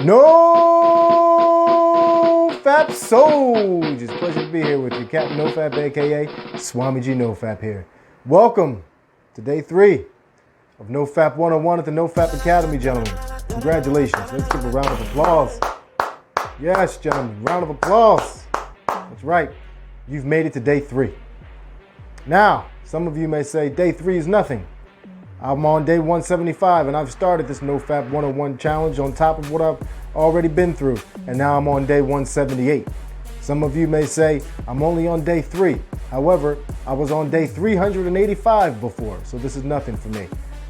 Nofap Soldier. It's a pleasure to be here with you. Captain Nofap, aka Swami G Nofap here. Welcome to day 3 of Nofap 101 at the Nofap Academy, gentlemen. Congratulations. Let's give a round of applause. Yes, gentlemen, round of applause. That's right. You've made it to day 3. Now, some of you may say day 3 is nothing. I'm on day 175 and I've started this Nofap 101 challenge on top of what I've already been through. And now I'm on day 178. Some of you may say I'm only on day 3. However, I was on day 385 before, so this is nothing for me.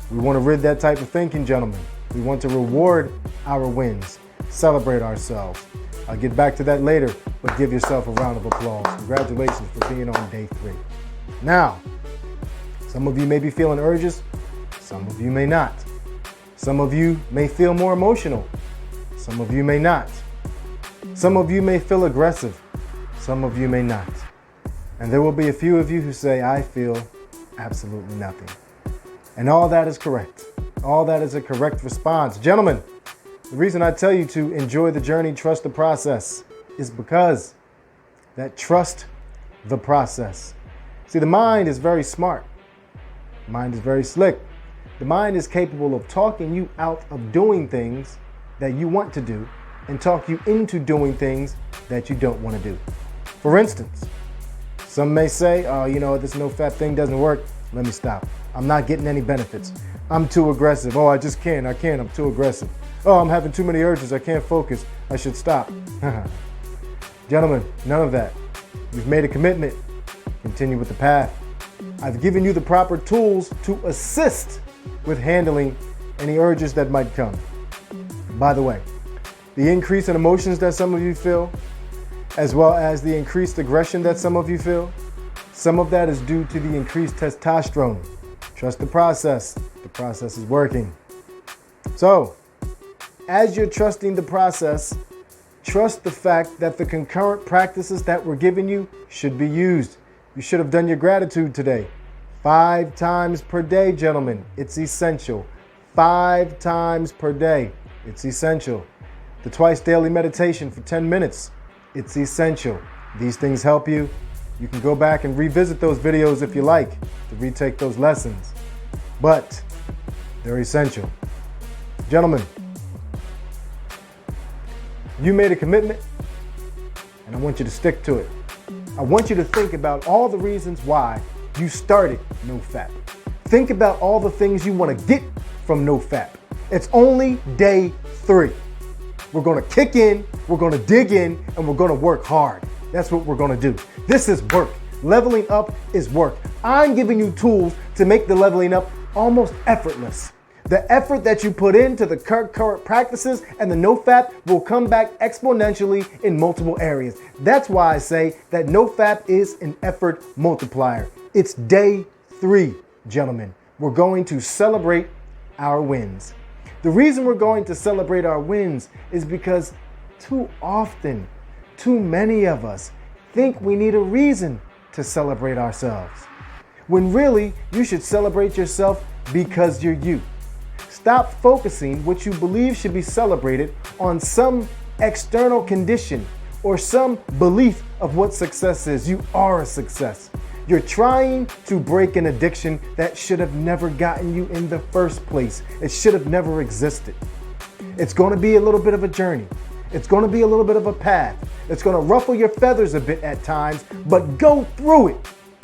We want to rid that type of thinking, gentlemen. We want to reward our wins, celebrate ourselves. I'll get back to that later, but give yourself a round of applause. Congratulations for being on day 3. Now, some of you may be feeling urges. Some of you may not. Some of you may feel more emotional. Some of you may not. Some of you may feel aggressive. Some of you may not. And there will be a few of you who say, I feel absolutely nothing. And all that is correct. All that is a correct response. Gentlemen, the reason I tell you to enjoy the journey, trust the process, is because that trust the process. See, the mind is very smart. The mind is very slick. The mind is capable of talking you out of doing things that you want to do and talk you into doing things that you don't want to do. For instance, some may say, oh, this Nofap thing doesn't work. Let me stop. I'm not getting any benefits. I'm too aggressive. Oh, I just can't. I'm too aggressive. Oh, I'm having too many urges. I can't focus. I should stop. Gentlemen, none of that. You've made a commitment. Continue with the path. I've given you the proper tools to assist with handling any urges that might come. By the way, the increase in emotions that some of you feel, as well as the increased aggression that some of you feel, some of that is due to the increased testosterone. Trust the process. The process is working. So, as you're trusting the process, trust the fact that the concurrent practices that we're giving you should be used. You should have done your gratitude today. 5 times per day, gentlemen. It's essential. 5 times per day. It's essential. The twice daily meditation for 10 minutes. It's essential. These things help you. You can go back and revisit those videos if you like to retake those lessons. But they're essential. Gentlemen, you made a commitment and I want you to stick to it. I want you to think about all the reasons why you started Nofap. Think about all the things you want to get from Nofap. It's only day 3. We're going to kick in, we're going to dig in, and we're going to work hard. That's what we're going to do. This is work. Leveling up is work. I'm giving you tools to make the leveling up almost effortless. The effort that you put into the current practices and the Nofap will come back exponentially in multiple areas. That's why I say that Nofap is an effort multiplier. It's day 3, gentlemen. We're going to celebrate our wins. The reason we're going to celebrate our wins is because too often, too many of us think we need a reason to celebrate ourselves. When really, you should celebrate yourself because you're you. Stop focusing what you believe should be celebrated on some external condition or some belief of what success is. You are a success. You're trying to break an addiction that should have never gotten you in the first place. It should have never existed. It's going to be a little bit of a journey. It's going to be a little bit of a path. It's going to ruffle your feathers a bit at times, but go through it.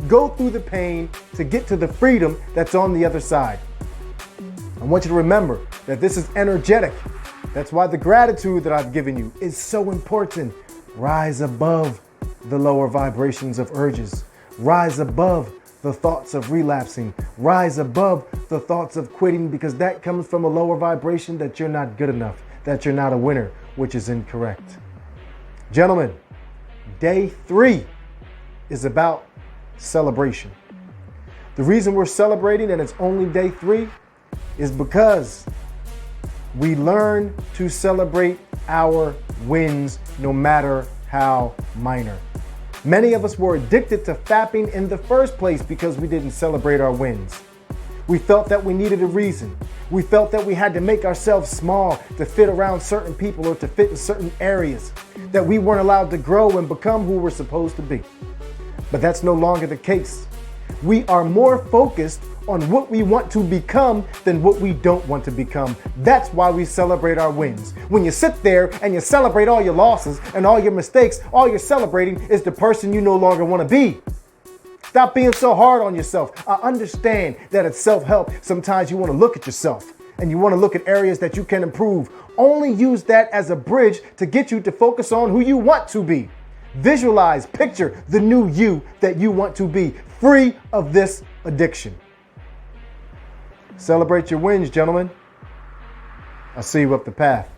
Go through the pain to get to the freedom that's on the other side. I want you to remember that this is energetic. That's why the gratitude that I've given you is so important. Rise above the lower vibrations of urges. Rise above the thoughts of relapsing. Rise above the thoughts of quitting, because that comes from a lower vibration that you're not good enough, that you're not a winner, which is incorrect. Gentlemen, day 3 is about celebration. The reason we're celebrating and it's only day 3 is because we learn to celebrate our wins no matter how minor. Many of us were addicted to fapping in the first place because we didn't celebrate our wins. We felt that we needed a reason. We felt that we had to make ourselves small to fit around certain people or to fit in certain areas, that we weren't allowed to grow and become who we're supposed to be. But that's no longer the case. We are more focused on what we want to become than what we don't want to become. That's why we celebrate our wins. When you sit there and you celebrate all your losses and all your mistakes, all you're celebrating is the person you no longer want to be. Stop being so hard on yourself. I understand that it's self-help. Sometimes you want to look at yourself and you want to look at areas that you can improve. Only use that as a bridge to get you to focus on who you want to be. Visualize, picture the new you that you want to be, free of this addiction. Celebrate your wins, gentlemen. I'll see you up the path.